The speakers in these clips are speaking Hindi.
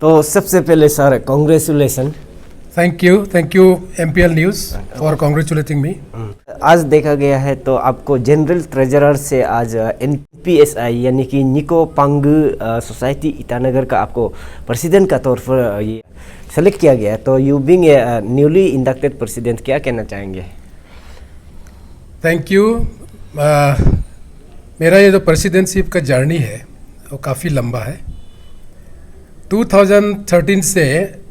तो सबसे पहले sir congratulation. Thank you MPL news for congratulating me. आज देखा गया है तो आपको जनरल ट्रेजरर से आज NPSI यानी कि निको पांगु सोसाइटी ईटानगर का आपको प्रेसिडेंट का तौर पर ये सेलेक्ट किया गया। तो you being a newly inducted president, क्या कहना चाहेंगे? Thank you. मेरा ये जो प्रेसिडेंटशिप का जर्नी है वो काफ़ी लंबा है। 2013 से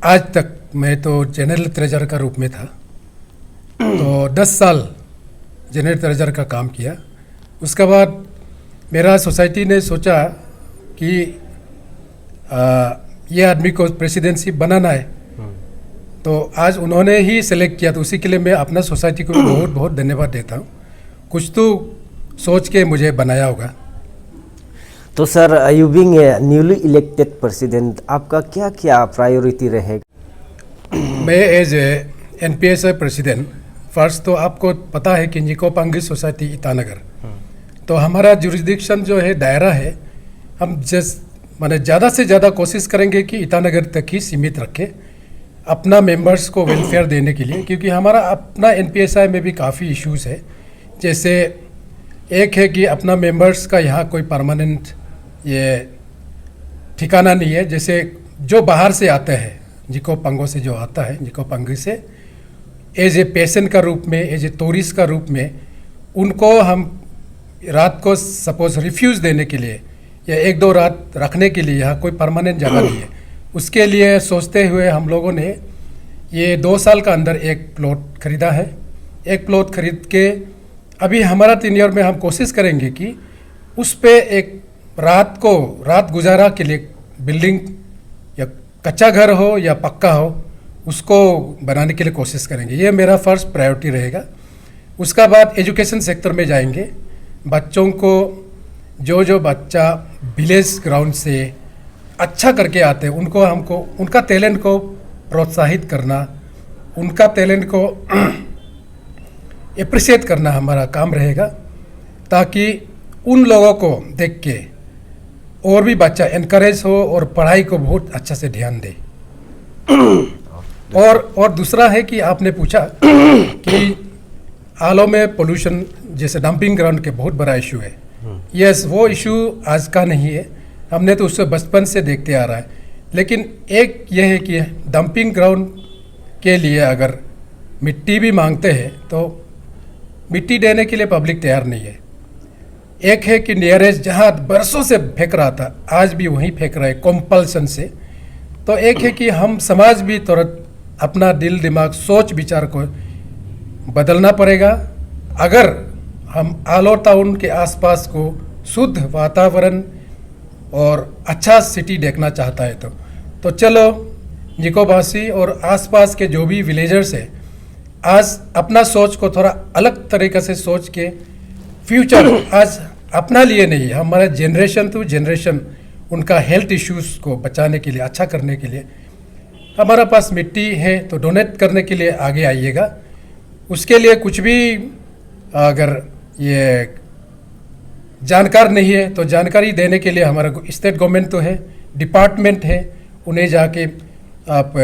आज तक मैं तो जनरल ट्रेजरर का रूप में था, तो 10 साल जनरल ट्रेजरर का काम किया। उसके बाद मेरा सोसाइटी ने सोचा कि ये आदमी को प्रेसिडेंटशिप बनाना है, तो आज उन्होंने ही सेलेक्ट किया। तो उसी के लिए मैं अपना सोसाइटी को बहुत बहुत धन्यवाद देता हूँ। कुछ तो सोच के मुझे बनाया होगा। तो sir you being a newly elected president, आपका क्या क्या प्रायोरिटी रहेगा? मैं as a NPSI president, first तो आपको पता है कि निको पांगु सोसाइटी ईटानगर, तो हमारा जुरिस्डिक्शन जो है, दायरा है, हम माने ज़्यादा से ज़्यादा कोशिश करेंगे कि ईटानगर तक ही सीमित रखें अपना मेंबर्स को वेलफेयर देने के लिए, क्योंकि हमारा अपना NPSI में भी काफ़ी इश्यूज़ है। जैसे एक है कि अपना मेंबर्स का यहाँ कोई परमानेंट ये ठिकाना नहीं है। जैसे जो बाहर से आते हैं, निको पांगु से जो आता है, निको पांगु से एज ए पेशेंट का रूप में, एज ए टूरिस्ट का रूप में, उनको हम रात को सपोज रिफ्यूज़ देने के लिए या 1-2 रात रखने के लिए यहाँ कोई परमानेंट जगह नहीं है। उसके लिए सोचते हुए हम लोगों ने ये 2 साल का अंदर एक प्लॉट खरीदा है। एक प्लॉट खरीद के अभी हमारा टेन्योर में हम कोशिश करेंगे कि उस पे एक रात गुजारा के लिए बिल्डिंग या कच्चा घर हो या पक्का हो, उसको बनाने के लिए कोशिश करेंगे। ये मेरा फर्स्ट प्रायोरिटी रहेगा। उसका बाद एजुकेशन सेक्टर में जाएंगे। बच्चों को जो बच्चा विलेज ग्राउंड से अच्छा करके आते हैं, हमको उनका टैलेंट को प्रोत्साहित करना, उनका टैलेंट को एप्रिशिएट करना हमारा काम रहेगा, ताकि उन लोगों को देख के और भी बच्चा इनकरेज हो और पढ़ाई को बहुत अच्छा से ध्यान दे। और दूसरा है कि आपने पूछा कि आलो में पोल्यूशन जैसे डंपिंग ग्राउंड के बहुत बड़ा इशू है। यस, वो इशू आज का नहीं है, हमने तो उससे बचपन से देखते आ रहा है। लेकिन एक ये है कि डंपिंग ग्राउंड के लिए अगर मिट्टी भी मांगते हैं तो मिट्टी देने के लिए पब्लिक तैयार नहीं है। एक है कि नियरेस्ट जहाँ बरसों से फेंक रहा था, आज भी वहीं फेंक रहा है कंपल्सन से। तो एक है कि हम समाज भी तुरंत अपना दिल दिमाग सोच विचार को बदलना पड़ेगा। अगर हम आलो टाउन के आसपास को शुद्ध वातावरण और अच्छा सिटी देखना चाहता है तो चलो निकोबासी और आसपास के जो भी विलेजर्स है, आज अपना सोच को थोड़ा अलग तरीके से सोच के फ्यूचर आज अपना लिए नहीं, हमारा जनरेशन टू जनरेशन उनका हेल्थ इश्यूज़ को बचाने के लिए, अच्छा करने के लिए हमारा पास मिट्टी है, तो डोनेट करने के लिए आगे आइएगा। उसके लिए कुछ भी अगर ये जानकार नहीं है तो जानकारी देने के लिए हमारा स्टेट गवर्नमेंट तो है, डिपार्टमेंट है, उन्हें जाके आप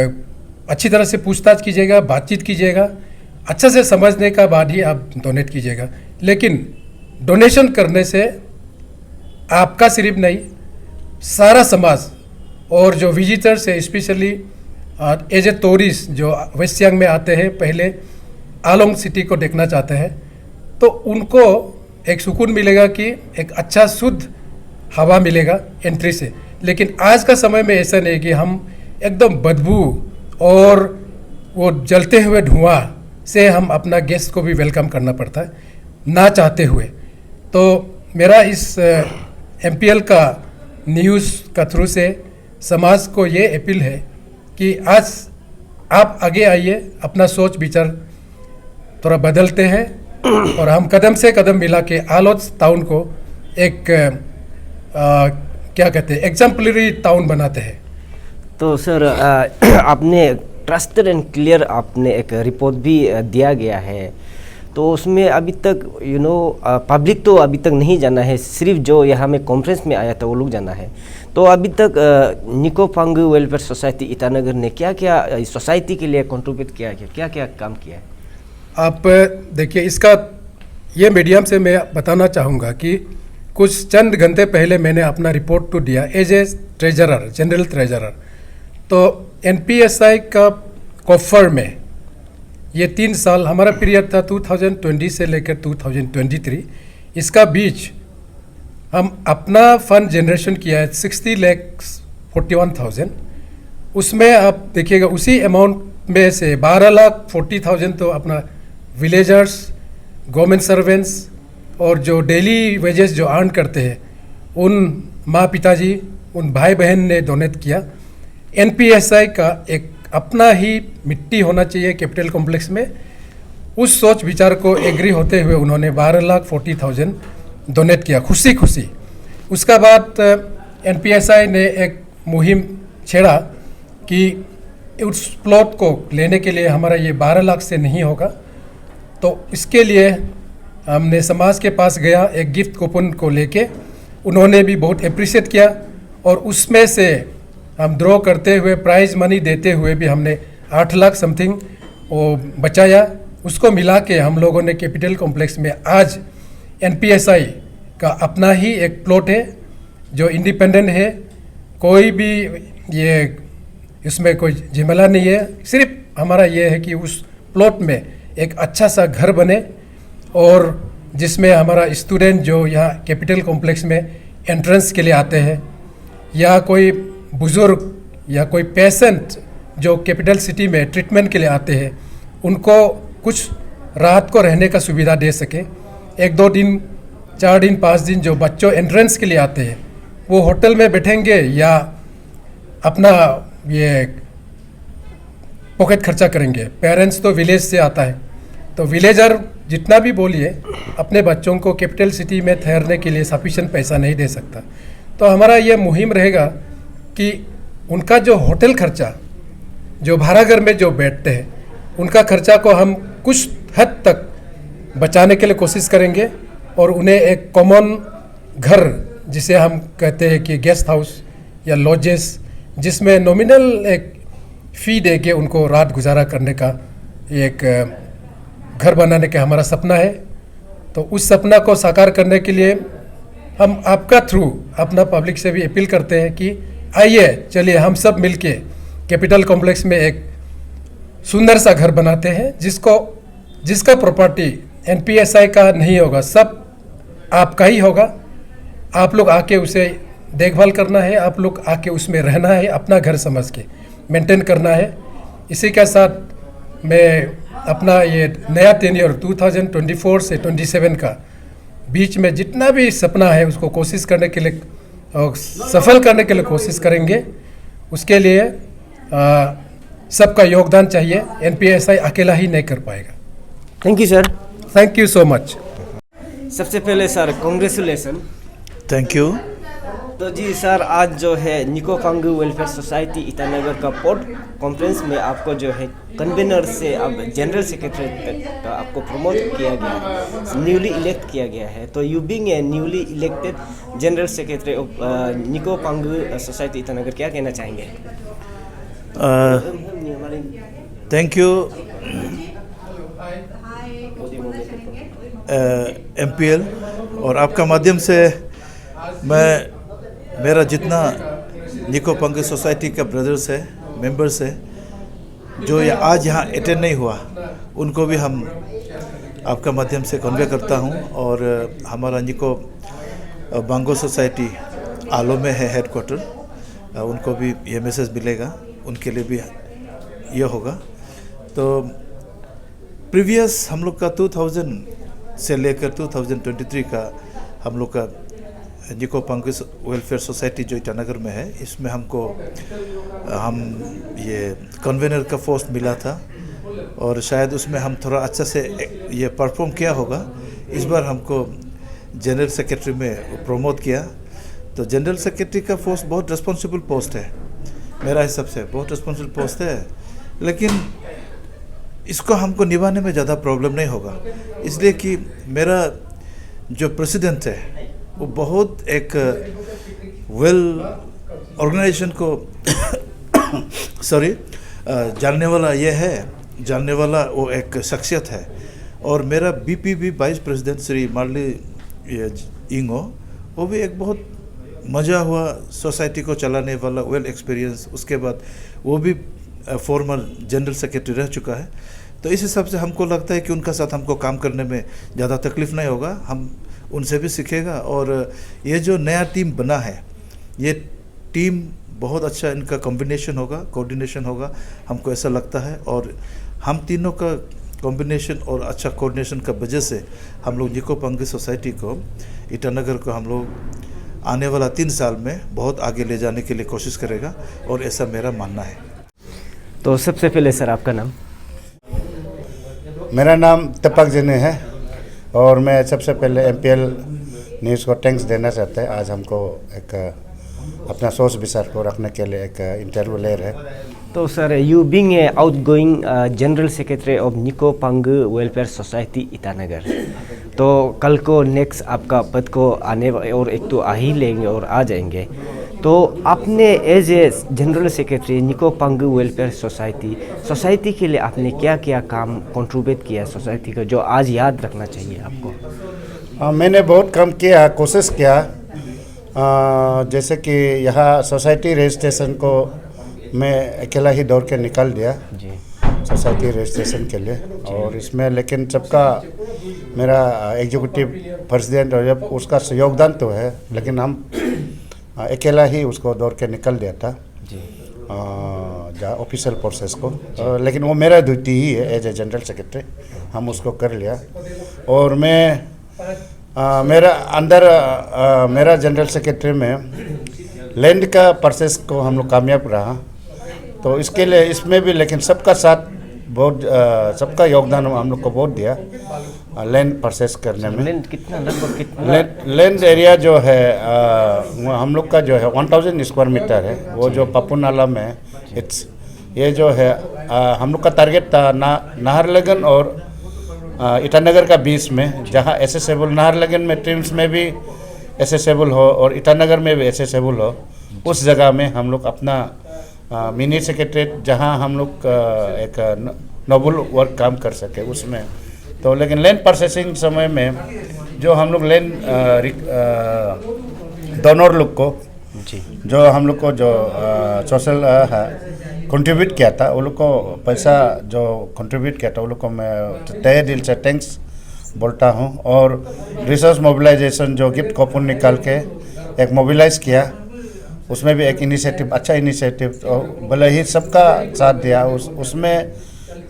अच्छी तरह से पूछताछ कीजिएगा, बातचीत कीजिएगा, अच्छा से समझने का बाद ही आप डोनेट कीजिएगा। लेकिन डोनेशन करने से आपका सिर्फ नहीं, सारा समाज और जो विजिटर्स है, स्पेशली एज ए टूरिस्ट जो वेस्ट सियांग में आते हैं, पहले आलोंग सिटी को देखना चाहते हैं, तो उनको एक सुकून मिलेगा कि एक अच्छा शुद्ध हवा मिलेगा एंट्री से। लेकिन आज का समय में ऐसा नहीं कि हम एकदम बदबू और वो जलते हुए धुआं से हम अपना गेस्ट को भी वेलकम करना पड़ता है, ना चाहते हुए। तो मेरा इस MPL का न्यूज़ का थ्रू से समाज को ये अपील है कि आज आप आगे आइए, अपना सोच विचार थोड़ा बदलते हैं और हम कदम से कदम मिला के आलोच टाउन को एक क्या कहते हैं, एग्जाम्पलरी टाउन बनाते हैं। तो सर आपने ट्रस्टेड एंड क्लियर आपने एक रिपोर्ट भी दिया गया है, तो उसमें अभी तक पब्लिक तो अभी तक नहीं जाना है, सिर्फ जो यहाँ में कॉन्फ्रेंस में आया था वो लोग जाना है। तो अभी तक निको पांगु वेलफेयर सोसाइटी ईटानगर ने क्या क्या सोसाइटी के लिए कंट्रीब्यूट किया है, क्या क्या काम किया है? आप देखिए, इसका ये मीडियम से मैं बताना चाहूँगा कि कुछ चंद घंटे पहले मैंने अपना रिपोर्ट तो दिया as a treasurer, general treasurer. तो एनपीएसआई का कोफर में ये 3 साल हमारा पीरियड था 2020 से लेकर 2023, इसका बीच हम अपना फंड जनरेशन किया है 60,41,000। उसमें आप देखिएगा उसी अमाउंट में से 12,40,000 तो अपना विलेजर्स, गवर्नमेंट सर्वेंट्स और जो डेली वेजेस जो अर्न करते हैं उन माँ पिताजी, उन भाई बहन ने डोनेट किया। एनपीएसआई का एक अपना ही मिट्टी होना चाहिए कैपिटल कॉम्प्लेक्स में, उस सोच विचार को एग्री होते हुए उन्होंने 12,40,000 डोनेट किया खुशी खुशी। उसका बाद एनपीएसआई ने एक मुहिम छेड़ा कि उस प्लॉट को लेने के लिए हमारा ये 12 लाख से नहीं होगा, तो इसके लिए हमने समाज के पास गया, एक गिफ्ट कूपन को लेके उन्होंने भी बहुत अप्रिशिएट किया और उसमें से हम ड्रॉ करते हुए प्राइज मनी देते हुए भी हमने 8 लाख समथिंग वो बचाया। उसको मिला के हम लोगों ने कैपिटल कॉम्प्लेक्स में आज एनपीएसआई का अपना ही एक प्लॉट है जो इंडिपेंडेंट है, कोई भी ये इसमें कोई झमेला नहीं है। सिर्फ हमारा ये है कि उस प्लॉट में एक अच्छा सा घर बने और जिसमें हमारा स्टूडेंट जो यहाँ कैपिटल कॉम्प्लेक्स में एंट्रेंस के लिए आते हैं या कोई बुज़ुर्ग या कोई पेशेंट जो कैपिटल सिटी में ट्रीटमेंट के लिए आते हैं उनको कुछ रात को रहने का सुविधा दे सके। 1-2 दिन, 4 दिन, 5 दिन जो बच्चों एंट्रेंस के लिए आते हैं वो होटल में बैठेंगे या अपना ये पॉकेट खर्चा करेंगे। पेरेंट्स तो विलेज से आता है, तो विलेजर जितना भी बोलिए अपने बच्चों को कैपिटल सिटी में ठहरने के लिए सफिशिएंट पैसा नहीं दे सकता। तो हमारा ये मुहिम रहेगा कि उनका जो होटल खर्चा, जो भाड़ा घर में जो बैठते हैं उनका खर्चा को हम कुछ हद तक बचाने के लिए कोशिश करेंगे और उन्हें एक कॉमन घर जिसे हम कहते हैं कि गेस्ट हाउस या लॉजेस, जिसमें नॉमिनल एक फ़ी दे के उनको रात गुजारा करने का एक घर बनाने का हमारा सपना है। तो उस सपना को साकार करने के लिए हम आपका थ्रू अपना पब्लिक से भी अपील करते हैं कि आइए चलिए हम सब मिलके कैपिटल कॉम्प्लेक्स में एक सुंदर सा घर बनाते हैं जिसका प्रॉपर्टी एनपीएसआई का नहीं होगा, सब आपका ही होगा। आप लोग आके उसे देखभाल करना है, आप लोग आके उसमें रहना है, अपना घर समझ के मेंटेन करना है। इसी के साथ मैं अपना ये नया टेन्योर 2024 से 27 का बीच में जितना भी सपना है उसको कोशिश करने के लिए और सफल करने के लिए कोशिश करेंगे। उसके लिए सबका योगदान चाहिए, एनपीएसआई अकेला ही नहीं कर पाएगा। Thank you sir. Thank you so much. सबसे पहले सर कांग्रेचुलेसन। Thank you. तो जी सर, आज जो है निको पांगु वेलफेयर सोसाइटी ईटानगर का पोर्ट कॉन्फ्रेंस में आपको जो है कन्वेनर से अब जनरल सेक्रेटरी तक आपको प्रमोट किया गया है, न्यूली इलेक्ट किया गया है। तो you being a newly elected general secretary of निको पांगु सोसाइटी ईटानगर, क्या कहना चाहेंगे? थैंक यू एमपीएल, और आपका माध्यम से मेरा जितना निको पांगु सोसाइटी का ब्रदर्स है, मेंबर्स है, जो आज यहाँ अटेंड नहीं हुआ, उनको भी हम आपका माध्यम से कन्वे करता हूँ। और हमारा निको पांगु सोसाइटी आलो में है हेडक्वार्टर, उनको भी ये मैसेज मिलेगा, उनके लिए भी ये होगा। तो प्रीवियस हम लोग का 2000 से लेकर 2023 का हम लोग का निको पांगु वेलफेयर सोसाइटी जो ईटानगर में है, इसमें हम ये कन्वेनर का पोस्ट मिला था और शायद उसमें हम थोड़ा अच्छा से ये परफॉर्म किया होगा। इस बार हमको जनरल सेक्रेटरी में प्रमोट किया। तो जनरल सेक्रेटरी का पोस्ट बहुत रिस्पॉन्सिबल पोस्ट है, मेरा हिसाब से बहुत रिस्पॉन्सिबल पोस्ट है, लेकिन इसको हमको निभाने में ज़्यादा प्रॉब्लम नहीं होगा, इसलिए कि मेरा जो प्रेसिडेंट है वो बहुत एक वेल ऑर्गेनाइजेशन को सॉरी जानने वाला वो एक शख्सियत है। और मेरा बीपीबी वाइस प्रेसिडेंट श्री मार्ली इंगो, वो भी एक बहुत मज़ा हुआ सोसाइटी को चलाने वाला, वेल एक्सपीरियंस। उसके बाद वो भी फॉर्मर जनरल सेक्रेटरी रह चुका है। तो इस हिसाब से हमको लगता है कि उनका साथ हमको काम करने में ज़्यादा तकलीफ़ नहीं होगा, हम उनसे भी सीखेगा। और ये जो नया टीम बना है, ये टीम बहुत अच्छा, इनका कॉम्बिनेशन होगा, कोऑर्डिनेशन होगा, हमको ऐसा लगता है। और हम तीनों का कॉम्बिनेशन और अच्छा कोऑर्डिनेशन का वजह से हम लोग निको पंगु सोसाइटी को, ईटानगर को हम लोग आने वाला 3 साल में बहुत आगे ले जाने के लिए कोशिश करेगा, और ऐसा मेरा मानना है। तो सबसे पहले सर आपका नाम? मेरा नाम तपक जने है, और मैं सबसे पहले MPL न्यूज़ को थैंक्स देना चाहता है। आज हमको एक अपना सोच विचार को रखने के लिए एक इंटरव्यू ले रहे हैं। तो sir, you being A outgoing general secretary of निको पंगु वेलफेयर सोसाइटी ईटानगर, तो कल को नेक्स्ट आपका पद को आने, और एक तो आ ही लेंगे और आ जाएंगे, तो आपने एज ए जनरल सेक्रेटरी निको पंगु वेलफेयर सोसाइटी के लिए आपने क्या क्या काम कंट्रीब्यूट किया सोसाइटी को, जो आज याद रखना चाहिए आपको? मैंने बहुत काम किया, कोशिश किया। जैसे कि यहाँ सोसाइटी रजिस्ट्रेशन को मैं अकेला ही दौड़ के निकाल दिया जी, सोसाइटी रजिस्ट्रेशन के लिए। और इसमें लेकिन सबका मेरा एग्जीक्यूटिव प्रेसिडेंट और जब उसका योगदान तो है, लेकिन हम अकेला ही उसको दौड़ के निकल दिया था जी, जहाँ ऑफिशियल प्रोसेस को। लेकिन वो मेरा ड्यूटी ही है एज ए जनरल सेक्रेटरी, हम उसको कर लिया। और मैं मेरा अंदर मेरा जनरल सेक्रेटरी में लैंड का प्रोसेस को हम लोग कामयाब रहा, तो इसके लिए इसमें भी लेकिन सबका साथ बहुत सबका योगदान हम लोग को बहुत दिया लैंड प्रोसेस करने में। लैंड कितना, लगभग कितना? लैंड एरिया जो है हम लोग का जो है 1000 स्क्वायर मीटर है, वो जो पपुनाला में इट्स ये जो है हम लोग का टारगेट था नाहरलगन और ईटानगर का बीच में, जहाँ एसेसेबल नाहरलगन में ट्रिम्स में भी एसेसेबल हो और ईटानगर में भी एसेसेबल हो, उस जगह में हम लोग अपना मिनी सेक्रेटरीट, जहाँ हम लोग एक नोबल वर्क काम कर सके उसमें। तो लेकिन लैंड प्रोसेसिंग समय में जो हम लोग लैंड डोनर लोग को जी, जो हम लोग को जो सोशल कंट्रीब्यूट किया था, वो लोग को पैसा जो कंट्रीब्यूट किया था, वो लोग को मैं तहे दिल से थैंक्स बोलता हूँ। और रिसोर्स मोबिलाइजेशन जो गिफ्ट कूपन निकाल के एक मोबिलाइज किया, उसमें भी एक इनिशिएटिव, अच्छा इनिशिएटिव, और भले ही सबका साथ दिया। उसमें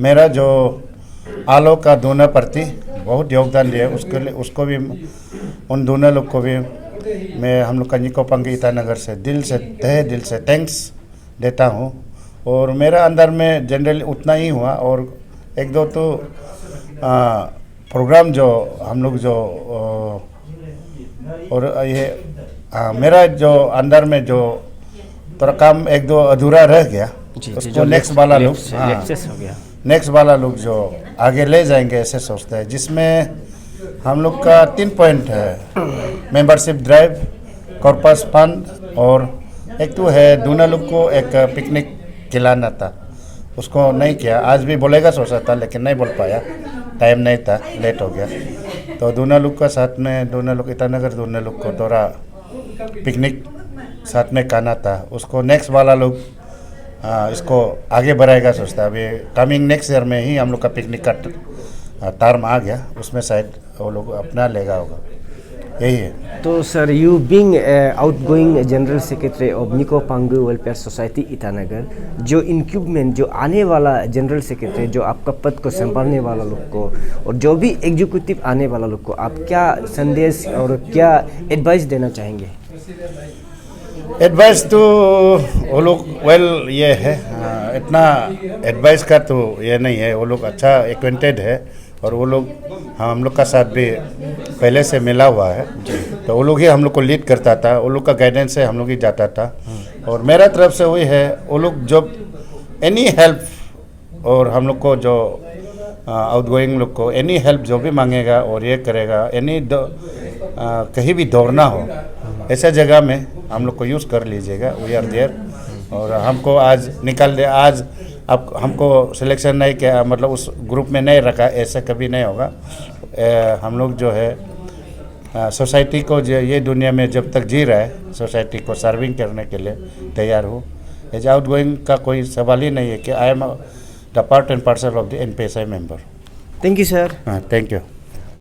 मेरा जो आलो का दोनों प्रति बहुत योगदान दिया, उसके लिए उसको भी, उन दोनों लोग को भी मैं हम लोग का निको पंगु ईटानगर से तहे दिल से थैंक्स देता हूँ। और मेरा अंदर में जनरली उतना ही हुआ, और एक दो तो प्रोग्राम जो हम लोग जो और ये मेरा जो अंदर में जो थोड़ा काम एक दो अधूरा रह गया, उसको नेक्स्ट वाला लोग नेक्स्ट वाला लोग जो आगे ले जाएंगे ऐसे सोचते हैं। जिसमें हम लोग का 3 पॉइंट है, मेंबरशिप ड्राइव, कॉर्पस फंड, और एक तो है दोनों लोग को एक पिकनिक खिलाना था, उसको नहीं किया। आज भी बोलेगा सोचा था लेकिन नहीं बोल पाया, टाइम नहीं था, लेट हो गया। तो दोनों लोग का साथ में, दोनों लोग ईटानगर दोनों लोग को थोड़ा पिकनिक साथ में खाना था, उसको नेक्स्ट वाला लोग इसको आगे बढ़ाएगा सोचता है। अभी कमिंग नेक्स्ट ईयर में ही हम लोग का पिकनिक का टर्म आ गया, उसमें शायद वो लोग अपना लेगा होगा, यही है। तो sir, you being outgoing general secretary of निको पंगु वेलफेयर सोसाइटी ईटानगर, जो इंक्यूबमेंट, जो आने वाला जनरल सेक्रेटरी, जो आपका पद को संभालने वाला लोग को, और जो भी एग्जीक्यूटिव आने वाला लोग को, आप क्या संदेश और क्या एडवाइस देना चाहेंगे? एडवाइस तो वो लोग वेल ये है, इतना एडवाइस का तो ये नहीं है, वो लोग अच्छा एक्वेंटेड है, और वो लोग हम लोग का साथ भी पहले से मिला हुआ है, तो वो लोग ही हम लोग को लीड करता था, वो लोग का गाइडेंस से हम लोग ही जाता था। और मेरा तरफ से वही है, वो लोग जब एनी हेल्प, और हम लोग को जो आउटगोइंग लोग को एनी हेल्प जो भी मांगेगा और ये करेगा, कहीं भी दौड़ना हो ऐसे जगह में हम लोग को यूज़ कर लीजिएगा, वी आर देयर। और हमको आज निकाल दे, आज अब हमको सिलेक्शन नहीं किया, मतलब उस ग्रुप में नहीं रखा, ऐसा कभी नहीं होगा। हम लोग जो है सोसाइटी को जो ये दुनिया में जब तक जी रहा है, सोसाइटी को सर्विंग करने के लिए तैयार हूँ। एज आउट गोइंग का कोई सवाल ही नहीं है कि I am the part and parcel of the NPSI member. Thank you sir. हाँ, थैंक यू।